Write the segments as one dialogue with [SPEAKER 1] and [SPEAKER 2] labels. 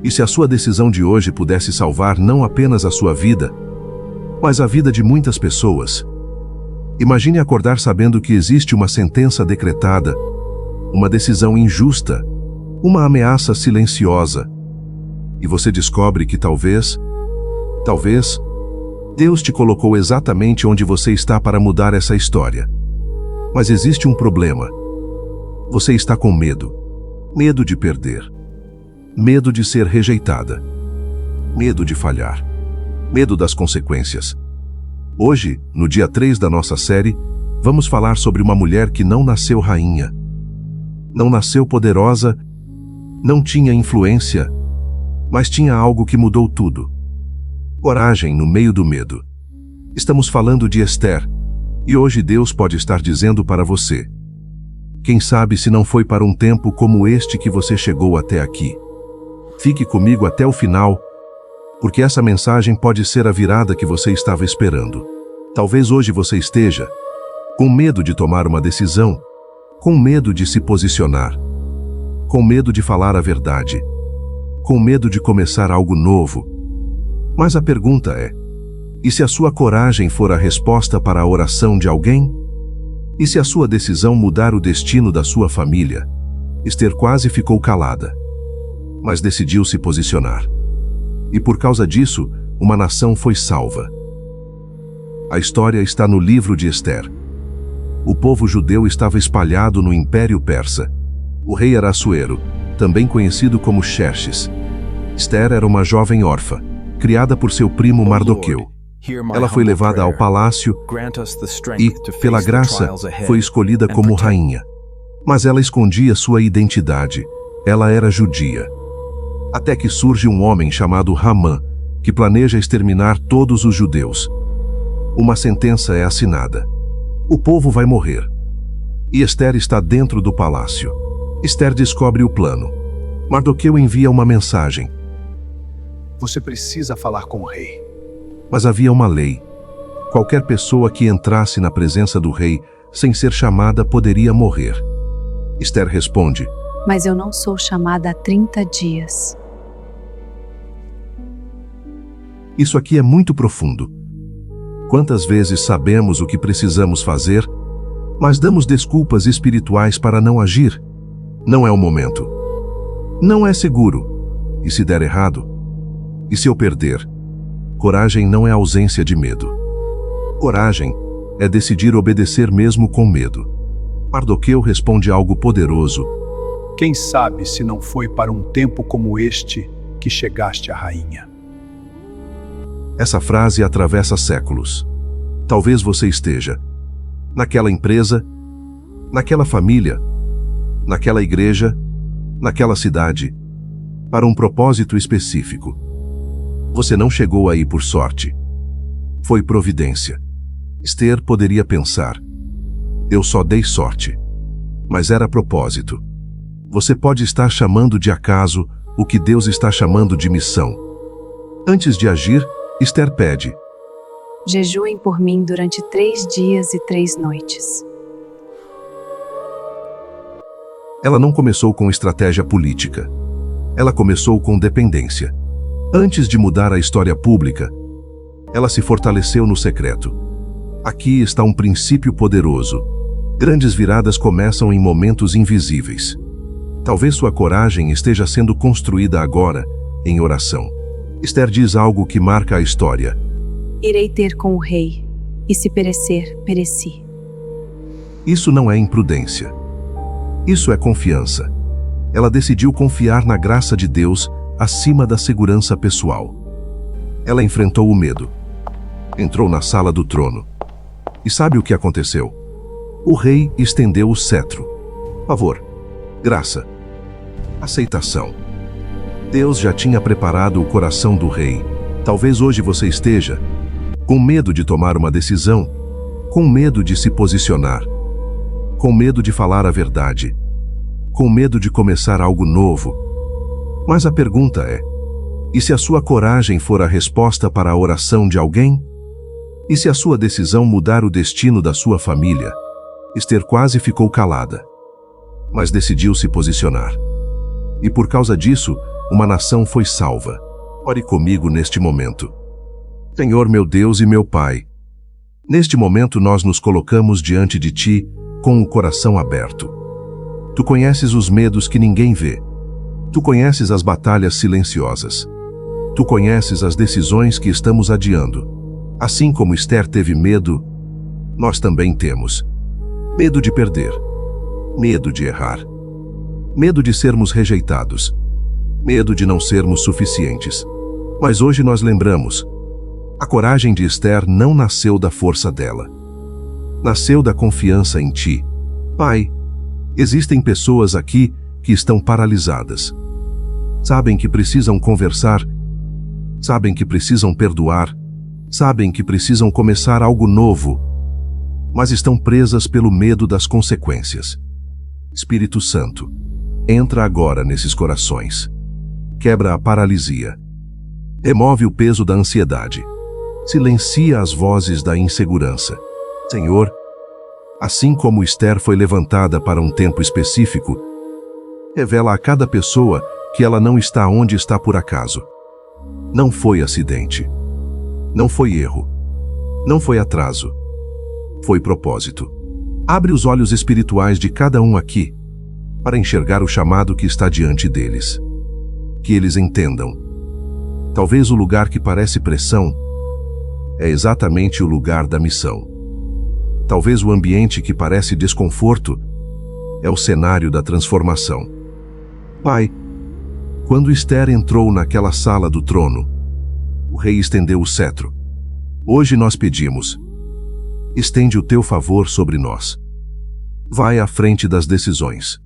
[SPEAKER 1] E se a sua decisão de hoje pudesse salvar não apenas a sua vida, mas a vida de muitas pessoas? Imagine acordar sabendo que existe uma sentença decretada, uma decisão injusta, uma ameaça silenciosa, e você descobre que talvez, Deus te colocou exatamente onde você está para mudar essa história. Mas existe um problema. Você está com medo. Medo de perder. Medo de ser rejeitada. Medo de falhar. Medo das consequências. Hoje, no dia 3 da nossa série, vamos falar sobre uma mulher que não nasceu rainha. Não nasceu poderosa, não tinha influência, mas tinha algo que mudou tudo. Coragem no meio do medo. Estamos falando de Esther, e hoje Deus pode estar dizendo para você: quem sabe se não foi para um tempo como este que você chegou até aqui. Fique comigo até o final, porque essa mensagem pode ser a virada que você estava esperando. Talvez hoje você esteja com medo de tomar uma decisão, com medo de se posicionar, com medo de falar a verdade, com medo de começar algo novo. Mas a pergunta é: e se a sua coragem for a resposta para a oração de alguém? E se a sua decisão mudar o destino da sua família? Esther quase ficou calada, mas decidiu se posicionar. E por causa disso, uma nação foi salva. A história está no livro de Esther. O povo judeu estava espalhado no Império Persa. O rei era Assuero, também conhecido como Xerxes. Esther era uma jovem órfã, criada por seu primo Mardoqueu. Ela foi levada ao palácio e, pela graça, foi escolhida como rainha. Mas ela escondia sua identidade. Ela era judia. Até que surge um homem chamado Hamã, que planeja exterminar todos os judeus. Uma sentença é assinada. O povo vai morrer. E Esther está dentro do palácio. Esther descobre o plano. Mardoqueu envia uma mensagem.
[SPEAKER 2] Você precisa falar com o rei.
[SPEAKER 1] Mas havia uma lei. Qualquer pessoa que entrasse na presença do rei sem ser chamada poderia morrer. Esther responde:
[SPEAKER 3] mas eu não sou chamada há 30 dias.
[SPEAKER 1] Isso aqui é muito profundo. Quantas vezes sabemos o que precisamos fazer, mas damos desculpas espirituais para não agir? Não é o momento. Não é seguro. E se der errado? E se eu perder? Coragem não é ausência de medo. Coragem é decidir obedecer mesmo com medo. Mardoqueu responde algo poderoso.
[SPEAKER 2] Quem sabe se não foi para um tempo como este que chegaste à rainha?
[SPEAKER 1] Essa frase atravessa séculos. Talvez você esteja naquela empresa, naquela família, naquela igreja, naquela cidade, para um propósito específico. Você não chegou aí por sorte. Foi providência. Esther poderia pensar: eu só dei sorte. Mas era propósito. Você pode estar chamando de acaso o que Deus está chamando de missão. Antes de agir, Esther pede:
[SPEAKER 3] jejuem por mim durante 3 dias e 3 noites.
[SPEAKER 1] Ela não começou com estratégia política. Ela começou com dependência. Antes de mudar a história pública, ela se fortaleceu no secreto. Aqui está um princípio poderoso. Grandes viradas começam em momentos invisíveis. Talvez sua coragem esteja sendo construída agora, em oração. Esther diz algo que marca a história.
[SPEAKER 3] Irei ter com o rei, e se perecer, pereci.
[SPEAKER 1] Isso não é imprudência. Isso é confiança. Ela decidiu confiar na graça de Deus acima da segurança pessoal. Ela enfrentou o medo. Entrou na sala do trono. E sabe o que aconteceu? O rei estendeu o cetro. Favor, graça, aceitação. Deus já tinha preparado o coração do rei. Talvez hoje você esteja com medo de tomar uma decisão, com medo de se posicionar, com medo de falar a verdade, com medo de começar algo novo. Mas a pergunta é: e se a sua coragem for a resposta para a oração de alguém? E se a sua decisão mudar o destino da sua família? Esther quase ficou calada, mas decidiu se posicionar. E por causa disso, uma nação foi salva. Ore comigo neste momento. Senhor meu Deus e meu Pai, neste momento nós nos colocamos diante de Ti com o coração aberto. Tu conheces os medos que ninguém vê. Tu conheces as batalhas silenciosas. Tu conheces as decisões que estamos adiando. Assim como Esther teve medo, nós também temos. Medo de perder. Medo de errar. Medo de sermos rejeitados. Medo de não sermos suficientes. Mas hoje nós lembramos: a coragem de Esther não nasceu da força dela. Nasceu da confiança em Ti. Pai, existem pessoas aqui que estão paralisadas. Sabem que precisam conversar, sabem que precisam perdoar, sabem que precisam começar algo novo, mas estão presas pelo medo das consequências. Espírito Santo, entra agora nesses corações. Quebra a paralisia. Remove o peso da ansiedade. Silencia as vozes da insegurança. Senhor, assim como Esther foi levantada para um tempo específico, revela a cada pessoa que ela não está onde está por acaso. Não foi acidente. Não foi erro. Não foi atraso. Foi propósito. Abre os olhos espirituais de cada um aqui para enxergar o chamado que está diante deles. Que eles entendam. Talvez o lugar que parece pressão é exatamente o lugar da missão. Talvez o ambiente que parece desconforto é o cenário da transformação. Pai, quando Esther entrou naquela sala do trono, o rei estendeu o cetro. Hoje nós pedimos: estende o teu favor sobre nós. Vai à frente das decisões.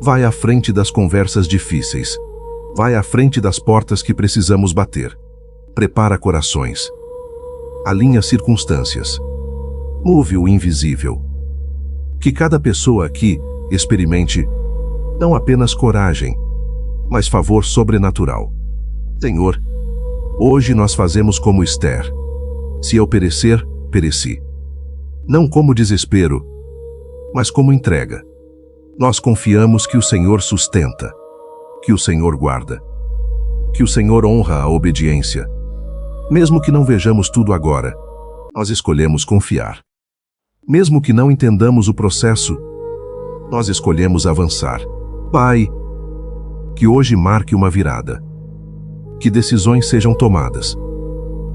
[SPEAKER 1] Vai à frente das conversas difíceis. Vai à frente das portas que precisamos bater. Prepara corações. Alinha circunstâncias. Move o invisível. Que cada pessoa aqui experimente não apenas coragem, mas favor sobrenatural. Senhor, hoje nós fazemos como Esther. Se eu perecer, pereci. Não como desespero, mas como entrega. Nós confiamos que o Senhor sustenta, que o Senhor guarda, que o Senhor honra a obediência. Mesmo que não vejamos tudo agora, nós escolhemos confiar. Mesmo que não entendamos o processo, nós escolhemos avançar. Pai, que hoje marque uma virada. Que decisões sejam tomadas.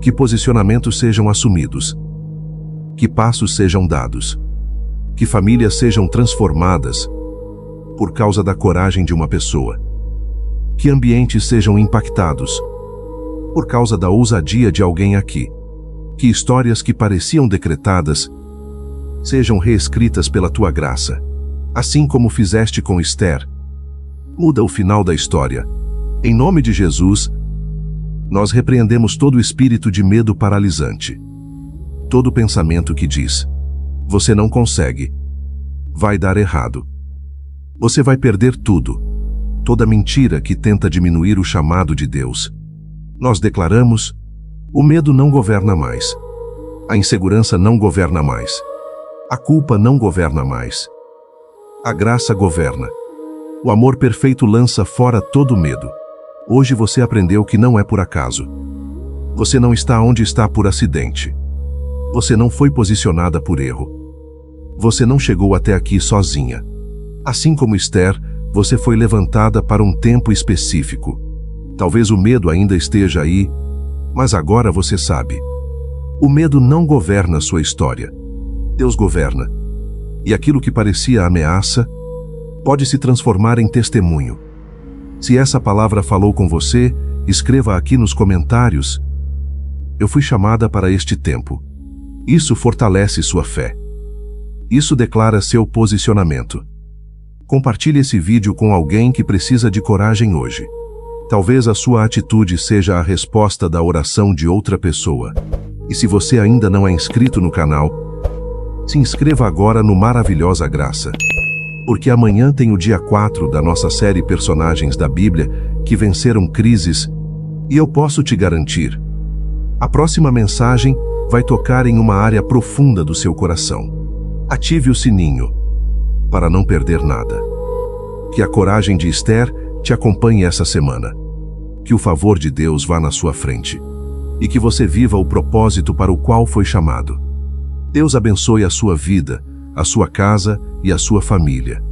[SPEAKER 1] Que posicionamentos sejam assumidos. Que passos sejam dados. Que famílias sejam transformadas por causa da coragem de uma pessoa. Que ambientes sejam impactados por causa da ousadia de alguém aqui. Que histórias que pareciam decretadas sejam reescritas pela Tua graça. Assim como fizeste com Esther, muda o final da história. Em nome de Jesus, nós repreendemos todo espírito de medo paralisante. Todo pensamento que diz: você não consegue, vai dar errado, você vai perder tudo. Toda mentira que tenta diminuir o chamado de Deus. Nós declaramos: o medo não governa mais. A insegurança não governa mais. A culpa não governa mais. A graça governa. O amor perfeito lança fora todo medo. Hoje você aprendeu que não é por acaso. Você não está onde está por acidente. Você não foi posicionada por erro. Você não chegou até aqui sozinha. Assim como Esther, você foi levantada para um tempo específico. Talvez o medo ainda esteja aí, mas agora você sabe. O medo não governa sua história. Deus governa. E aquilo que parecia ameaça pode se transformar em testemunho. Se essa palavra falou com você, escreva aqui nos comentários: eu fui chamada para este tempo. Isso fortalece sua fé. Isso declara seu posicionamento. Compartilhe esse vídeo com alguém que precisa de coragem hoje. Talvez a sua atitude seja a resposta da oração de outra pessoa. E se você ainda não é inscrito no canal, se inscreva agora no Maravilhosa Graça. Porque amanhã tem o dia 4 da nossa série Personagens da Bíblia que venceram crises, e eu posso te garantir: a próxima mensagem vai tocar em uma área profunda do seu coração. Ative o sininho para não perder nada. Que a coragem de Esther te acompanhe essa semana. que o favor de Deus vá na sua frente e que você viva o propósito para o qual foi chamado. Deus abençoe a sua vida, a sua casa e a sua família.